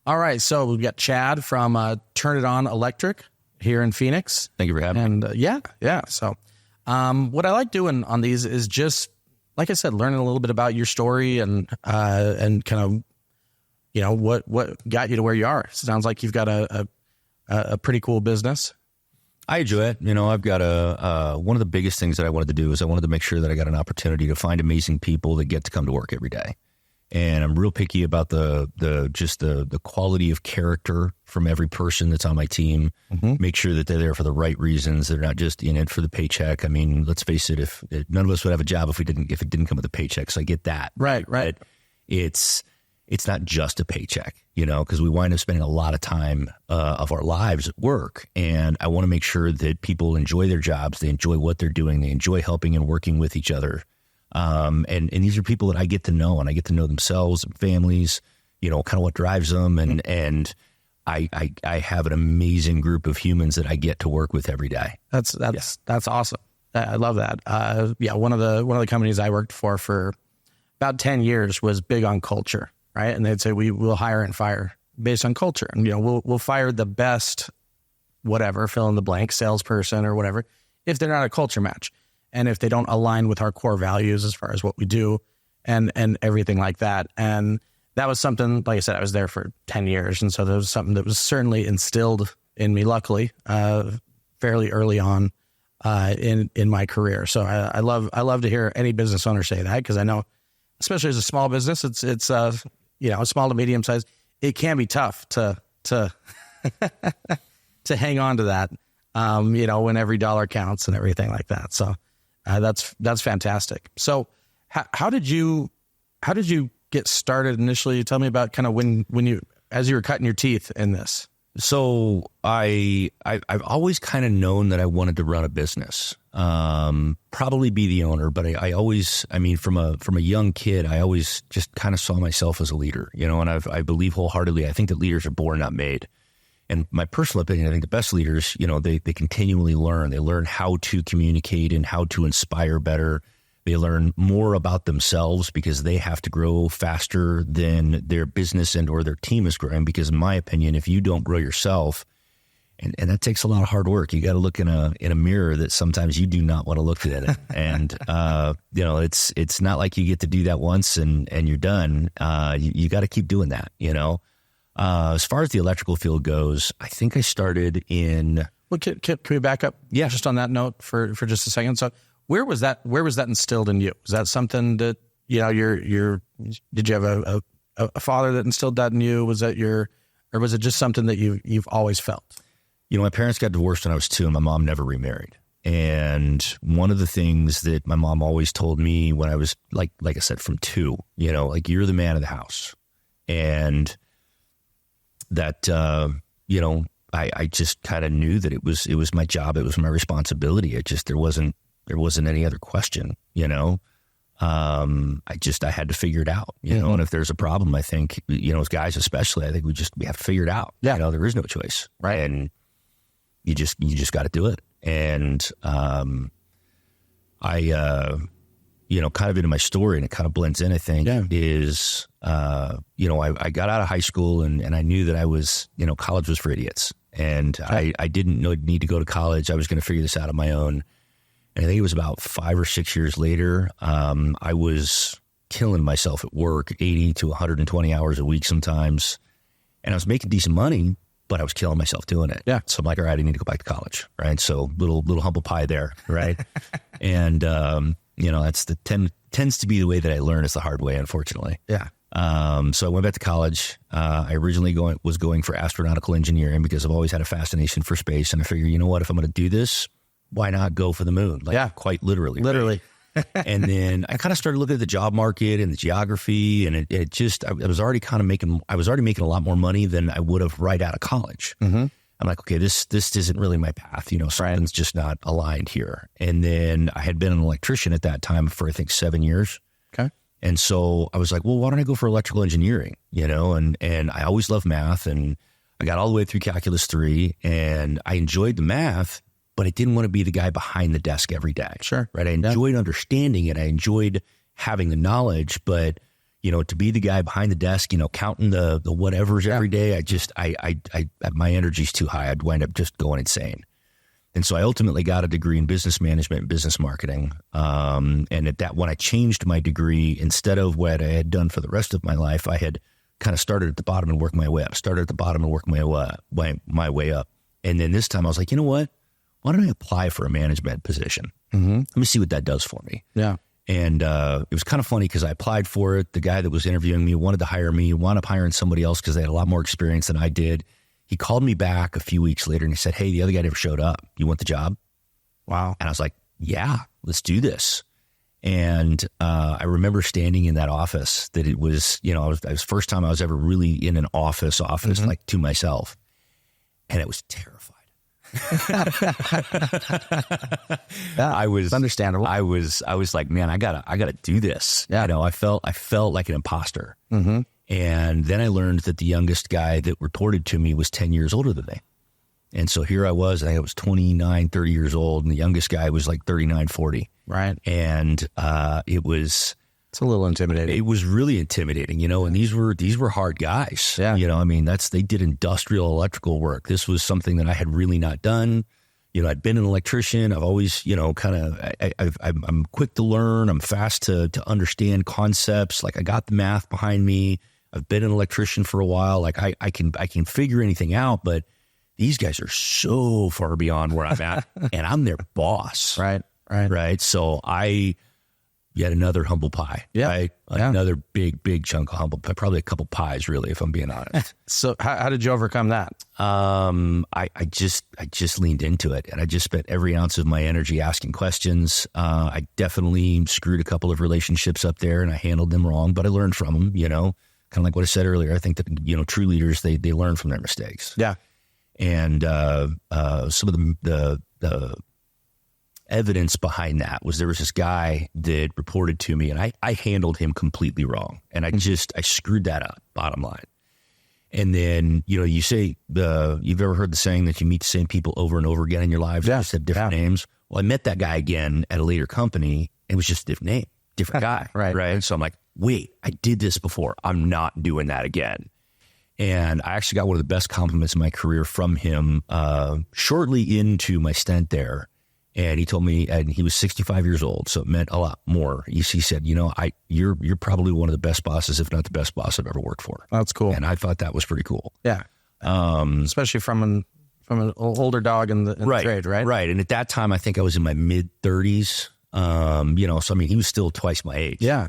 All right. So we've got Chad from Turn It On Electric here in Phoenix. Thank you for having me. And yeah. So what I like doing on these is just, like I said, learning a little bit about your story and kind of, what got you to where you are. Sounds like you've got a pretty cool business. I enjoy it. I've got one of the biggest things that I wanted to do is I wanted to make sure that I got an opportunity to find amazing people that get to come to work every day. And I'm real picky about the quality of character from every person that's on my team. Mm-hmm. Make sure that they're there for the right reasons. They're not just in it for the paycheck. I mean, let's face it, if none of us would have a job if it didn't come with a paycheck. So I get that. Right. But it's not just a paycheck, because we wind up spending a lot of time of our lives at work. And I want to make sure that people enjoy their jobs. They enjoy what they're doing. They enjoy helping and working with each other. And these are people that I get to know, and I get to know themselves and families, kind of what drives them. And I have an amazing group of humans that I get to work with every day. That's awesome. I love that. One of the companies I worked for about 10 years was big on culture. Right. And they'd say, we will hire and fire based on culture. And, we'll fire the best, whatever, fill in the blank, salesperson or whatever, if they're not a culture match. And if they don't align with our core values as far as what we do and everything like that. And that was something, like I said, I was there for 10 years. And so there was something that was certainly instilled in me, luckily, fairly early on in my career. So I love to hear any business owner say that, because I know, especially as a small business, it's small to medium size, it can be tough to to hang on to that, when every dollar counts and everything like that. So that's fantastic. So how did you get started initially? Tell me about kind of when you, as you were cutting your teeth in this. So I've always kind of known that I wanted to run a business, probably be the owner, but I always, from a young kid, I always just kind of saw myself as a leader, and I believe wholeheartedly, I think that leaders are born, not made. And my personal opinion, I think the best leaders, they continually learn. They learn how to communicate and how to inspire better. They learn more about themselves because they have to grow faster than their business and or their team is growing. Because in my opinion, if you don't grow yourself, and that takes a lot of hard work, you got to look in a mirror that sometimes you do not want to look at it. And, it's not like you get to do that once and you're done. You got to keep doing that, As far as the electrical field goes, I think I started in... Well, can we back up? Yeah. Just on that note for just a second. So where was that instilled in you? Was that something that, did you have a father that instilled that in you? Was that or was it just something that you've always felt? My parents got divorced when I was 2 and my mom never remarried. And one of the things that my mom always told me when I was like I said, from 2, you're the man of the house. And that, I just kind of knew that it was my job. It was my responsibility. There wasn't any other question, I had to figure it out, Mm-hmm. And if there's a problem, I think, as guys, especially, I think we have to figure it out. Yeah. There is no choice. Right. And you just got to do it. And, I, kind of into my story, and it kind of blends in, I think, is, I got out of high school and I knew that I was, college was for idiots. And I didn't need to go to college. I was going to figure this out on my own. And I think it was about 5 or 6 years later, I was killing myself at work, 80 to 120 hours a week sometimes. And I was making decent money, but I was killing myself doing it. Yeah. So I'm like, all right, I need to go back to college. Right. So little humble pie there. Right. And, that's tends to be the way that I learn, is the hard way, unfortunately. Yeah. So I went back to college. I originally was going for astronautical engineering because I've always had a fascination for space. And I figured, if I'm going to do this, why not go for the moon? Quite literally. Literally. Right? And then I kind of started looking at the job market and the geography, and I was already making a lot more money than I would have right out of college. Mm-hmm. I'm like, okay, this isn't really my path. Something's just not aligned here. And then I had been an electrician at that time for, I think, 7 years. Okay. And so I was like, well, why don't I go for electrical engineering? And I always loved math, and I got all the way through Calculus 3, and I enjoyed the math, but I didn't want to be the guy behind the desk every day. Sure. Right. I enjoyed understanding it. I enjoyed having the knowledge, but to be the guy behind the desk, counting the whatevers every day, my energy's too high. I'd wind up just going insane. And so I ultimately got a degree in business management and business marketing. And when I changed my degree, instead of what I had done for the rest of my life, I had kind of started at the bottom and worked my way up, my way up. And then this time I was like, you know what? Why don't I apply for a management position? Mm-hmm. Let me see what that does for me. Yeah. And it was kind of funny because I applied for it. The guy that was interviewing me wanted to hire me, wound up hiring somebody else because they had a lot more experience than I did. He called me back a few weeks later and he said, hey, the other guy never showed up. You want the job? Wow. And I was like, yeah, let's do this. And I remember standing in that office that it was, it was the first time I was ever really in an office Mm-hmm. like to myself. And it was terrified. Yeah, I was understandable. I was like, man, I gotta do this. Yeah. I felt like an imposter. Mm-hmm. And then I learned that the youngest guy that reported to me was 10 years older than me. And so here I was 29, 30 years old. And the youngest guy was like 39, 40. Right. And it's a little intimidating. It was really intimidating, and these were hard guys. Yeah. They did industrial electrical work. This was something that I had really not done. I'd been an electrician. I've always, I'm quick to learn. I'm fast to understand concepts. Like I got the math behind me. I've been an electrician for a while. Like I can figure anything out, but these guys are so far beyond where I'm at and I'm their boss. Right. So yet another humble pie. Yeah. Right? Another big chunk of humble pie. Probably a couple pies, really, if I'm being honest. So how did you overcome that? I just leaned into it and I just spent every ounce of my energy asking questions. I definitely screwed a couple of relationships up there and I handled them wrong, but I learned from them, kind of like what I said earlier. I think that, true leaders, they learn from their mistakes. Yeah. And some of the evidence behind that was there was this guy that reported to me and I handled him completely wrong. And I screwed that up, bottom line. And then, you say you've ever heard the saying that you meet the same people over and over again in your lives, just have different names. Well, I met that guy again at a later company. It was just a different name, different guy. Right. So I'm like, wait, I did this before. I'm not doing that again. And I actually got one of the best compliments in my career from him shortly into my stint there. And he told me, and he was 65 years old, so it meant a lot more. He said, you're probably one of the best bosses, if not the best boss I've ever worked for. That's cool. And I thought that was pretty cool. Yeah. Especially from an older dog in the trade, right? Right. And at that time, I think I was in my mid 30s. So he was still twice my age. Yeah.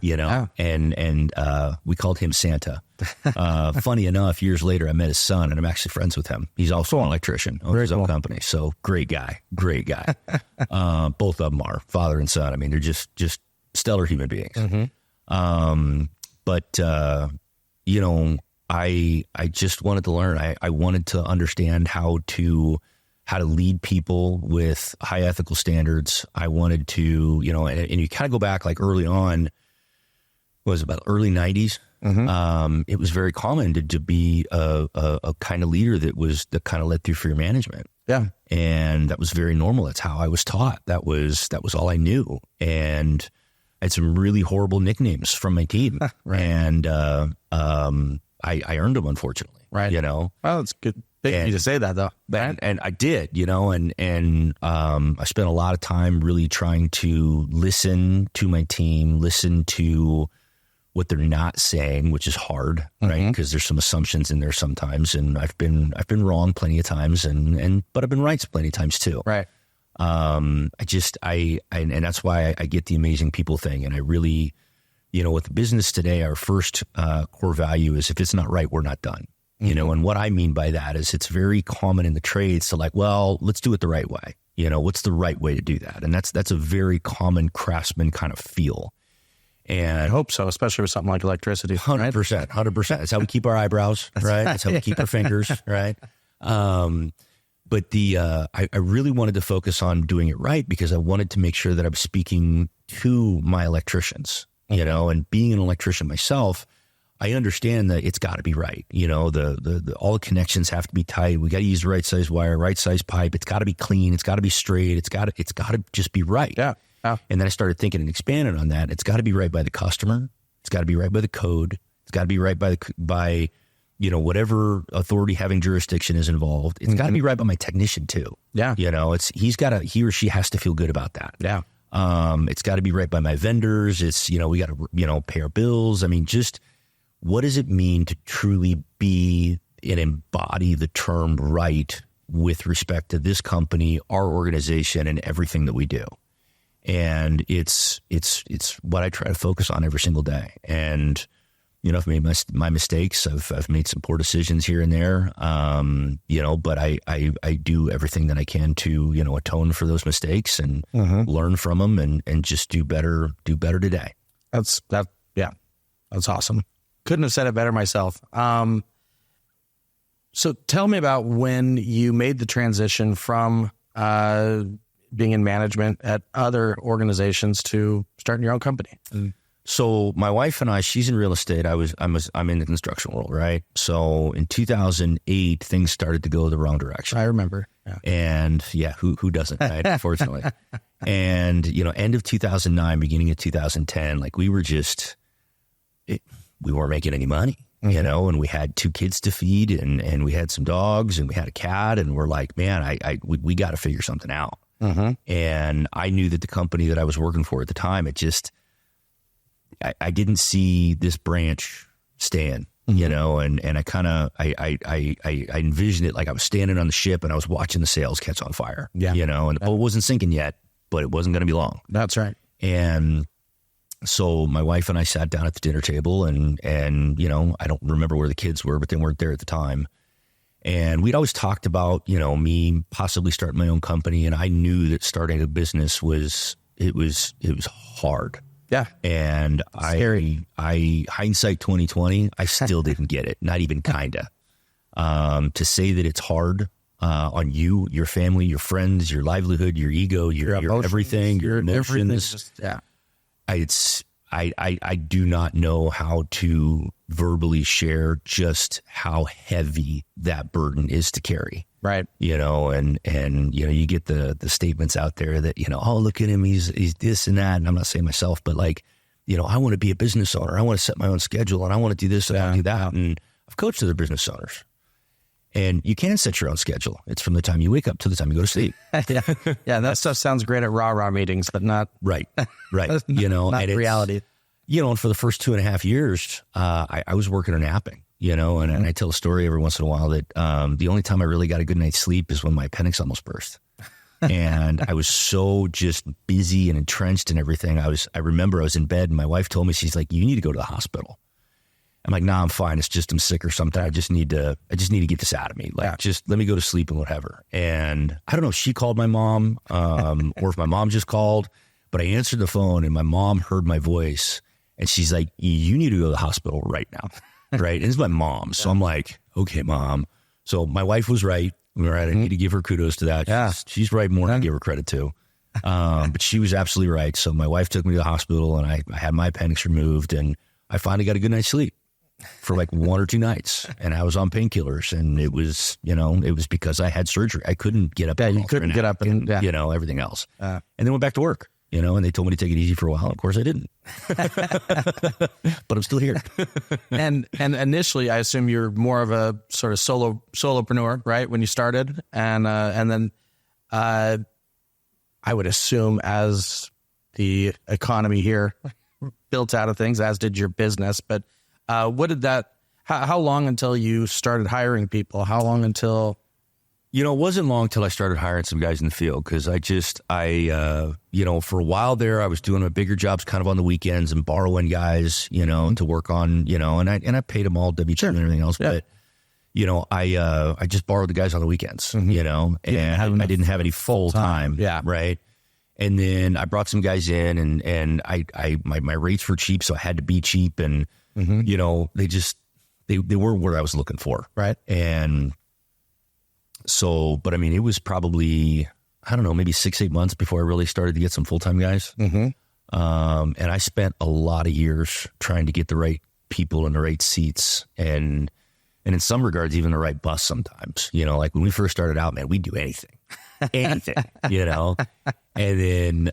And we called him Santa. Funny enough, years later, I met his son and I'm actually friends with him. He's also an electrician, owns his own company. So great guy. Both of them are father and son. They're just stellar human beings. Mm-hmm. I just wanted to learn. I wanted to understand how to lead people with high ethical standards. I wanted to, and you kind of go back like early on, was about early 90s. Mm-hmm. It was very common to be a kind of leader that kind of led through fear management. Yeah. And that was very normal. That's how I was taught. That was all I knew. And I had some really horrible nicknames from my team. Right. And I earned them, unfortunately. Right. Well, it's good. Big of you to say that though. And I did, and I spent a lot of time really trying to listen to my team, listen to what they're not saying, which is hard, right? Because there's some assumptions in there sometimes, and I've been wrong plenty of times, but I've been right plenty of times too. Right. And that's why I get the amazing people thing, and I really, with the business today, our first core value is if it's not right, we're not done. And what I mean by that is it's very common in the trades to like, well, let's do it the right way. What's the right way to do that? And that's a very common craftsman kind of feel. And I hope so, especially with something like electricity. 100%. That's how we keep our eyebrows, right? That's how we keep our fingers, right? But I really wanted to focus on doing it right because I wanted to make sure that I was speaking to my electricians, and being an electrician myself, I understand that it's got to be right. All the connections have to be tight. We got to use the right size wire, right size pipe. It's got to be clean. It's got to be straight. It's got to just be right. Yeah. And then I started thinking and expanding on that. It's got to be right by the customer. It's got to be right by the code. It's got to be right by whatever authority having jurisdiction is involved. It's got to be right by my technician too. Yeah. He or she has to feel good about that. Yeah. It's got to be right by my vendors. It's, we got to, pay our bills. I mean, just what does it mean to truly be and embody the term right with respect to this company, our organization, and everything that we do? And it's what I try to focus on every single day. And, I've made my mistakes. I've made some poor decisions here and there. But I do everything that I can to, atone for those mistakes and learn from them and just do better today. That's awesome. Couldn't have said it better myself. So tell me about when you made the transition from being in management at other organizations to starting your own company. So my wife and I, she's in real estate. I'm in the construction world, right? So in 2008, things started to go the wrong direction. I remember. Yeah. And who doesn't, right? Unfortunately. And, end of 2009, beginning of 2010, like we weren't making any money, and we had 2 kids to feed and we had some dogs and we had a cat, and we're like, man, we got to figure something out. And I knew that the company that I was working for at the time, I didn't see this branch stand, and I kind of, I envisioned it like I was standing on the ship and I was watching the sails catch on fire, and the boat wasn't sinking yet, but it wasn't going to be long. That's right. And so my wife and I sat down at the dinner table and I don't remember where the kids were, but they weren't there at the time. And we'd always talked about, me possibly starting my own company. And I knew that starting a business was hard. Yeah. And I hindsight 2020, I still didn't get it. Not even kinda. To say that it's hard on you, your family, your friends, your livelihood, your ego, your everything, your emotions. I do not know how to verbally share just how heavy that burden is to carry. Right. And you get the statements out there that, oh, look at him. He's this and that. And I'm not saying myself, but like, I want to be a business owner. I want to set my own schedule and I want to do this and I want to do that. And I've coached other business owners. And you can set your own schedule. It's from the time you wake up to the time you go to sleep. Yeah. That stuff sounds great at rah-rah meetings, but not right. not and reality. And for the first 2.5 years, I was working on napping, and I tell a story every once in a while that the only time I really got a good night's sleep is when my appendix almost burst. And I was so just busy and entrenched and everything. I remember I was in bed and my wife told me, she's like, you need to go to the hospital. I'm like, nah, I'm fine. It's just I'm sick or something. I just need to get this out of me. Like, just let me go to sleep and whatever. And I don't know if she called my mom or if my mom just called, but I answered the phone and my mom heard my voice and she's like, you need to go to the hospital right now. Right. And it's my mom. So I'm like, okay, Mom. So my wife was right. Right. I need to give her kudos to that. Yeah. She's right more than I give her credit to. But she was absolutely right. So my wife took me to the hospital and I had my appendix removed and I finally got a good night's sleep for like 1 or 2 nights. And I was on painkillers and it was because I had surgery. I couldn't get up. Yeah, you couldn't get up and everything else. And then went back to work, and they told me to take it easy for a while. Of course I didn't, but I'm still here. And initially I assume you're more of a sort of solopreneur, right? When you started and then I would assume as the economy here built out of things, as did your business, but how long until you started hiring people? How long until? It wasn't long till I started hiring some guys in the field because for a while there, I was doing my bigger jobs kind of on the weekends and borrowing guys, to work on, and I paid them all W-2 and everything else. Yeah. But, I just borrowed the guys on the weekends, and I didn't have any full time. Yeah. Right. And then I brought some guys in and my rates were cheap. So I had to be cheap and, they weren't what I was looking for. Right. And so, but I mean, it was probably, I don't know, maybe 6-8 months before I really started to get some full-time guys. And I spent a lot of years trying to get the right people in the right seats and in some regards, even the right bus sometimes, like when we first started out, man, we'd do anything, anything, you know? And then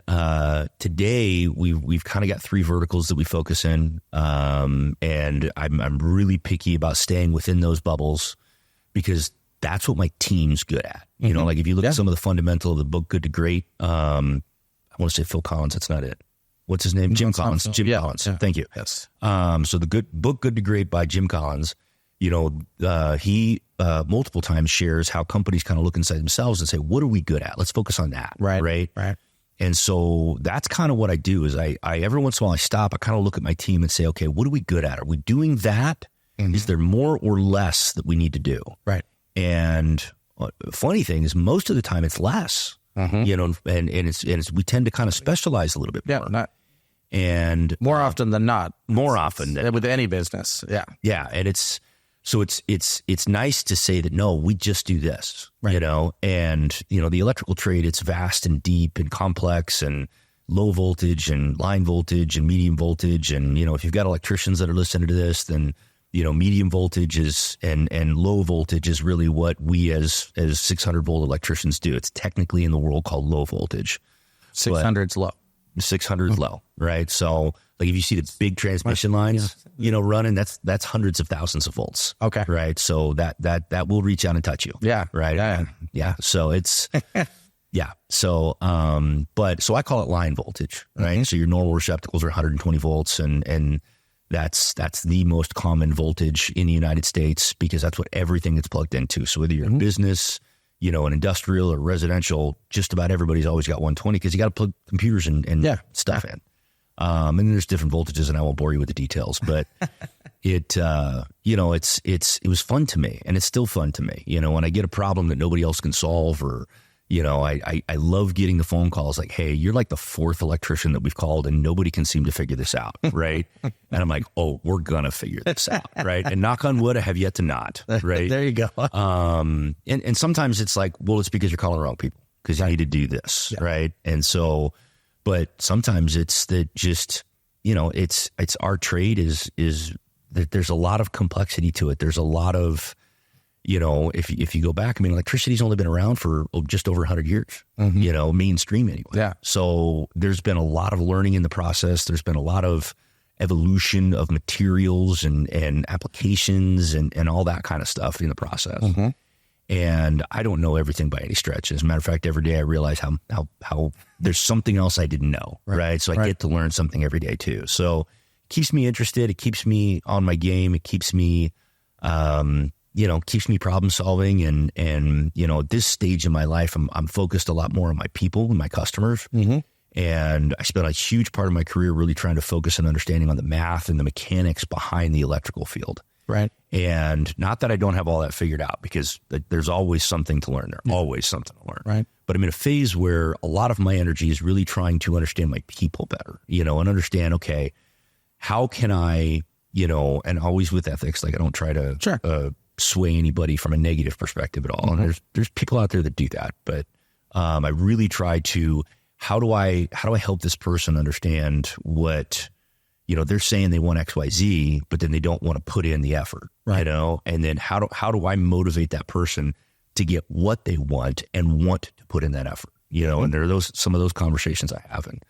today we've kind of got 3 verticals that we focus in. And I'm really picky about staying within those bubbles because that's what my team's good at. You know, like if you look at some of the fundamental of the book, Good to Great, I want to say Phil Collins. That's not it. What's his name? Jim Collins. Jim Collins. Yeah. Thank you. Yes. So the book, Good to Great by Jim Collins, you know, he multiple times shares how companies kind of look inside themselves and say, what are we good at? Let's focus on that. Right. And so that's kind of what I do is I every once in a while I stop, I kind of look at my team and say, okay, what are we good at? Are we doing that? Is there more or less that we need to do? Right. And funny thing is most of the time it's less, you know, and it's, we tend to kind of specialize a little bit more. And more often than not. More often than with any business. Yeah. Yeah. And it's nice to say that, no, we just do this, you know, and, you know, the electrical trade, it's vast and deep and complex and low voltage and line voltage and medium voltage. And, you know, if you've got electricians that are listening to this, then, you know, medium voltage is and low voltage is really what we as 600 volt electricians do. It's technically in the world called low voltage. 600's low. 600 low, right? So like if you see the big transmission lines, you know, running, that's hundreds of thousands of volts. Okay. Right. So that will reach out and touch you. Yeah. Right. Yeah. So it's, yeah. So, so I call it line voltage, right? So your normal receptacles are 120 volts and that's the most common voltage in the United States because that's what everything gets plugged into. So whether you're a business, you know, an industrial or residential, just about everybody's always got 120 because you got to plug computers and stuff in. And there's different voltages and I won't bore you with the details, but it, you know, it was fun to me and it's still fun to me, you know, when I get a problem that nobody else can solve or, you know, I love getting the phone calls like, hey, you're like the 4th electrician that we've called and nobody can seem to figure this out. Right. And I'm like, oh, we're going to figure this out. Right. And knock on wood, I have yet to not. Right. There you go. And sometimes it's like, well, it's because you're calling the wrong people because you need to do this. Yeah. Right. And so, but sometimes it's that just, you know, it's our trade is that there's a lot of complexity to it. There's a lot of, you know, if you go back, I mean, electricity's only been around for just over 100 years, you know, mainstream anyway. Yeah. So there's been a lot of learning in the process. There's been a lot of evolution of materials and applications and all that kind of stuff in the process. And I don't know everything by any stretch. As a matter of fact, every day I realize how there's something else I didn't know. Right. So I get to learn something every day too. So it keeps me interested. It keeps me on my game. It keeps me, you know, keeps me problem solving. And, you know, at this stage in my life, I'm focused a lot more on my people and my customers. And I spent a huge part of my career really trying to focus and understanding on the math and the mechanics behind the electrical field. Right. And not that I don't have all that figured out because there's always something to learn there, always something to learn. Right. But I'm in a phase where a lot of my energy is really trying to understand my people better, you know, and understand, okay, how can I, you know, and always with ethics, like I don't try to sway anybody from a negative perspective at all. And there's people out there that do that, but I really try to, how do I help this person understand what, you know, they're saying they want X, Y, Z, but then they don't want to put in the effort, you know? And then how do I motivate that person to get what they want and want to put in that effort, you know? And there are some of those conversations I have, and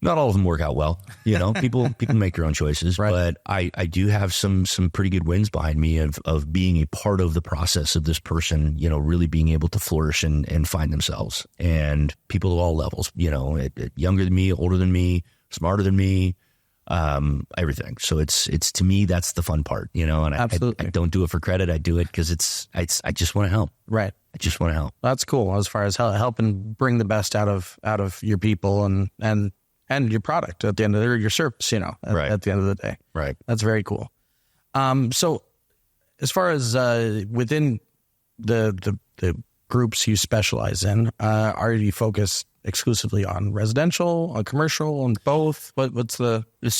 not all of them work out well, you know, people make their own choices, but I do have some pretty good wins behind me of being a part of the process of this person, you know, really being able to flourish and find themselves, and people at all levels, you know, younger than me, older than me, smarter than me, everything. So it's to me, that's the fun part, you know, and I don't do it for credit. I do it because I just want to help. Right. I just want to help. That's cool. As far as helping bring the best out of your people and your product at the end of your service, you know, at the end of the day. Right. That's very cool. So as far as within the groups you specialize in, are you focused exclusively on residential, on commercial, on both? What's the this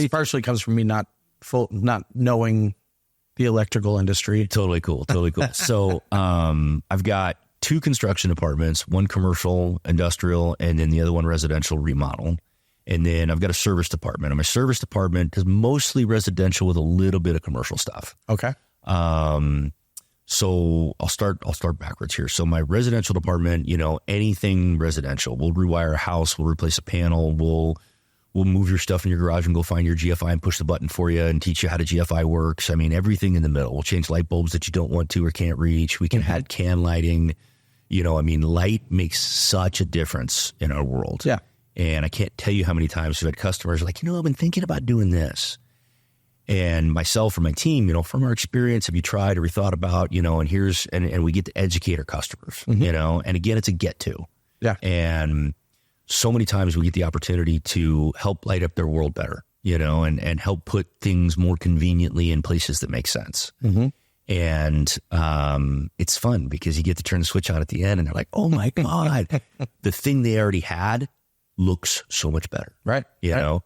partially comes from me not knowing the electrical industry. Totally cool. So I've got 2 construction departments, one commercial, industrial, and then the other one residential remodel. And then I've got a service department. And my service department is mostly residential with a little bit of commercial stuff. Okay. So I'll start backwards here. So my residential department, anything residential, we'll rewire a house, we'll replace a panel, we'll move your stuff in your garage and go find your GFI and push the button for you and teach you how the GFI works. I mean, everything in the middle. We'll change light bulbs that you don't want to or can't reach. We can add can lighting. Light makes such a difference in our world. Yeah. And I can't tell you how many times we've had customers like, I've been thinking about doing this. And myself or my team, from our experience, have you tried or thought about, and we get to educate our customers, and again, it's a get to. Yeah. And so many times we get the opportunity to help light up their world better, and help put things more conveniently in places that make sense. Mm-hmm. And it's fun because you get to turn the switch on at the end and they're like, oh my God, the thing they already had looks so much better. Right. You know?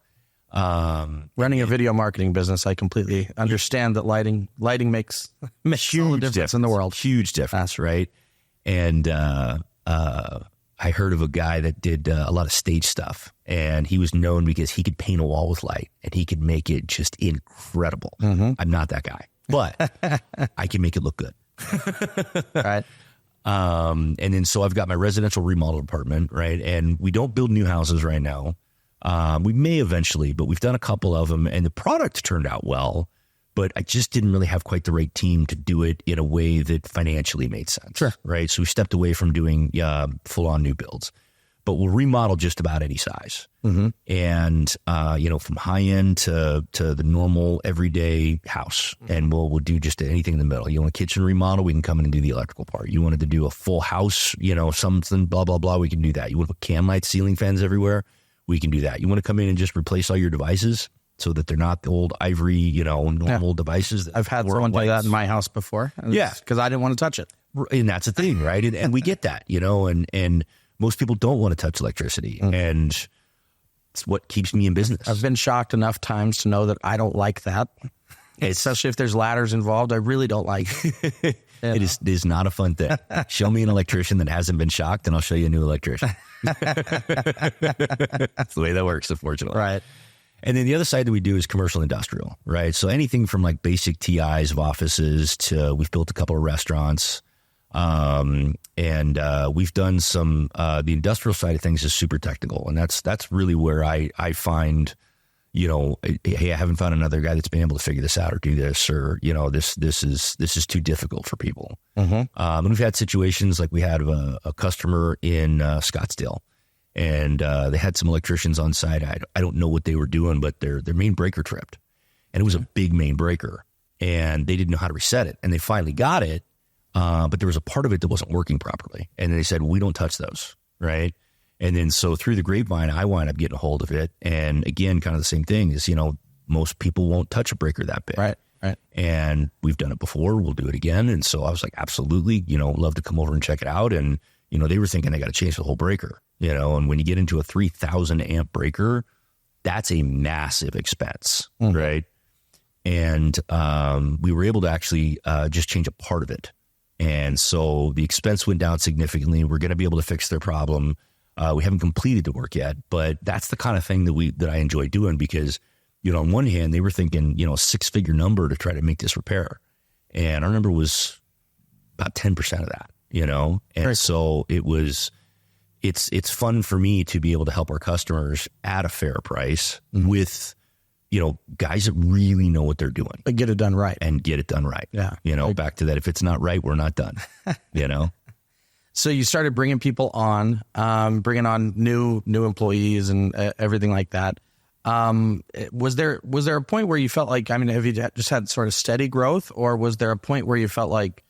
Running a video marketing business, I completely understand that lighting makes huge difference in the world. Huge difference, right? And I heard of a guy that did a lot of stage stuff, and he was known because he could paint a wall with light and he could make it just incredible. Mm-hmm. I'm not that guy, but I can make it look good. Right. And then so I've got my residential remodel department, right? And we don't build new houses right now. We may eventually, but we've done a couple of them and the product turned out well, but I just didn't really have quite the right team to do it in a way that financially made sense. Sure. Right. So we stepped away from doing full on new builds, but we'll remodel just about any size. Mm-hmm. And, from high end to the normal everyday house. And we'll do just anything in the middle. You want a kitchen remodel, we can come in and do the electrical part. You wanted to do a full house, something, blah, blah, blah. We can do that. You want to put can lights, ceiling fans everywhere. We can do that. You want to come in and just replace all your devices so that they're not the old ivory, normal devices. I've had someone do that in my house before. Yeah. Because I didn't want to touch it. And that's the thing, right? And we get that, and most people don't want to touch electricity. Mm. And it's what keeps me in business. I've been shocked enough times to know that I don't like that. Especially if there's ladders involved. I really don't like it. It is not a fun thing. Show me an electrician that hasn't been shocked and I'll show you a new electrician. That's the way that works, unfortunately. Right. And then the other side that we do is commercial industrial, right? So anything from like basic TIs of offices to we've built a couple of restaurants. And we've done some, the industrial side of things is super technical. And that's really where I find, hey, I haven't found another guy that's been able to figure this out or do this, or, this is too difficult for people. Mm-hmm. And we've had situations like we had a customer in Scottsdale, and they had some electricians on site. I don't know what they were doing, but their main breaker tripped, and it was a big main breaker, and they didn't know how to reset it. And they finally got it, but there was a part of it that wasn't working properly. And they said, we don't touch those, right? And then so through the grapevine, I wind up getting a hold of it. And again, kind of the same thing is, most people won't touch a breaker that big. Right. And we've done it before. We'll do it again. And so I was like, absolutely, love to come over and check it out. And, they were thinking they got to change the whole breaker, and when you get into a 3,000 amp breaker, that's a massive expense. Mm. Right. And we were able to actually just change a part of it. And so the expense went down significantly. We're going to be able to fix their problem. We haven't completed the work yet, but that's the kind of thing that I enjoy doing because, on one hand, they were thinking, a 6-figure number to try to make this repair. And our number was about 10% of that, and right. So it's fun for me to be able to help our customers at a fair price with, guys that really know what they're doing. But get it done right. And get it done right. Yeah. Back to that. If it's not right, we're not done, So you started bringing people on, bringing on new employees and everything like that. Was there a point where you felt like, have you just had sort of steady growth, or was there a point where you felt like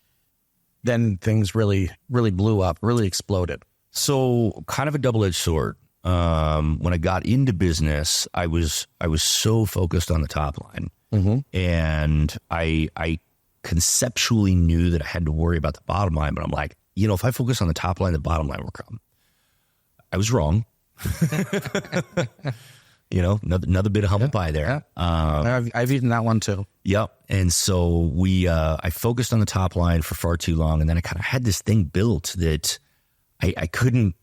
then things really, really blew up, really exploded? So kind of a double-edged sword. When I got into business, I was so focused on the top line, mm-hmm. and I conceptually knew that I had to worry about the bottom line, but I'm like, if I focus on the top line, the bottom line will come. I was wrong. Another bit of humble pie there. Yeah. I've eaten that one too. Yep. And so I focused on the top line for far too long. And then I kind of had this thing built that I couldn't,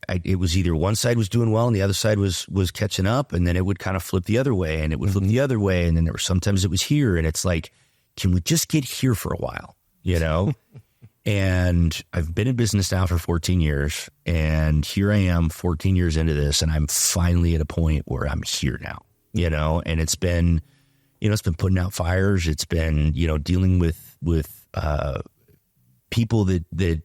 it was either one side was doing well and the other side was catching up, and then it would kind of flip the other way and it would flip the other way. And then sometimes it was here, and it's like, can we just get here for a while? you know? And I've been in business now for 14 years, and here I am 14 years into this, and I'm finally at a point where I'm here now, you know, and it's been, you know, it's been putting out fires. It's been, you know, dealing with people that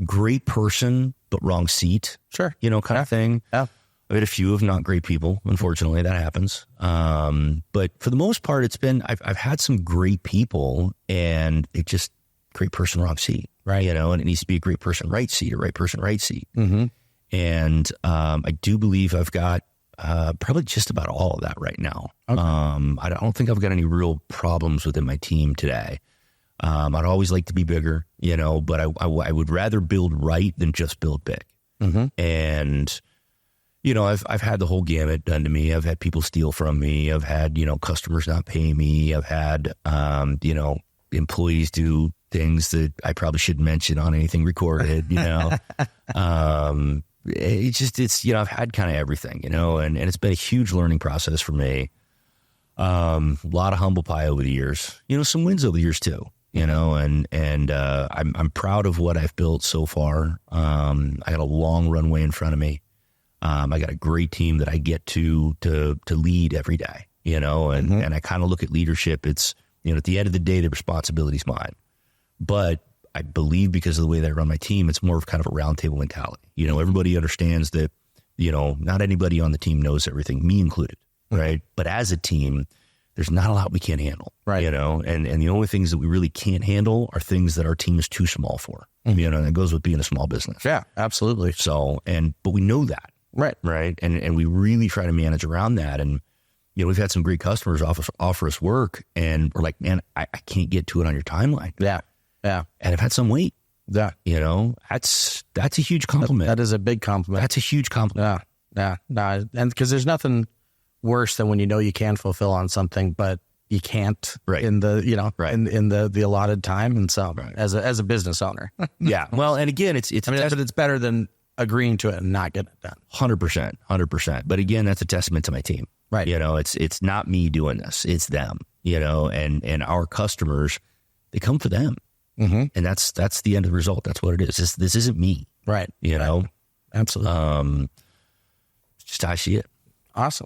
great person, but wrong seat, Sure. you know, kind of thing. Yeah. I've had a few of not great people. Unfortunately, that happens. But for the most part, it's been, I've had some great people, and it just, great person, wrong seat, right? You know, and it needs to be a great person, right seat, or right person, right seat. Mm-hmm. And I do believe I've got probably just about all of that right now. Okay. I don't think I've got any real problems within my team today. I'd always like to be bigger, you know, but I would rather build right than just build big. Mm-hmm. And, you know, I've had the whole gamut done to me. I've had people steal from me. I've had, you know, customers not pay me. I've had, you know, employees do things that I probably shouldn't mention on anything recorded, you know. It's, you know, I've had kind of everything, you know, and it's been a huge learning process for me. A lot of humble pie over the years, you know, some wins over the years too, you know, and I'm proud of what I've built so far. I got a long runway in front of me. I got a great team that I get to lead every day, you know, and I kind of look at leadership. It's, you know, at the end of the day, the responsibility's mine. But I believe because of the way that I run my team, it's more of kind of a roundtable mentality. You know, everybody understands that, you know, not anybody on the team knows everything, me included, right? But as a team, there's not a lot we can't handle, right? You know, and the only things that we really can't handle are things that our team is too small for, you know, and it goes with being a small business. Yeah, absolutely. So, but we know that, right? And we really try to manage around that. And, you know, we've had some great customers offer us work, and we're like, man, I can't get to it on your timeline. Yeah. Yeah. And I've had some wait. Yeah. You know, that's a huge compliment. That is a big compliment. That's a huge compliment. Yeah. And because there's nothing worse than when you know you can fulfill on something, but you can't in the, you know, in the allotted time. And so as a business owner. Yeah. Well, and again, it's better than agreeing to it and not getting it done. 100%. But again, that's a testament to my team. Right. You know, it's not me doing this, it's them, you know, and our customers, they come for them. Mm-hmm. And that's the end of the result. That's what it is. This isn't me. Right. You know? Absolutely. Just how I see it. Awesome.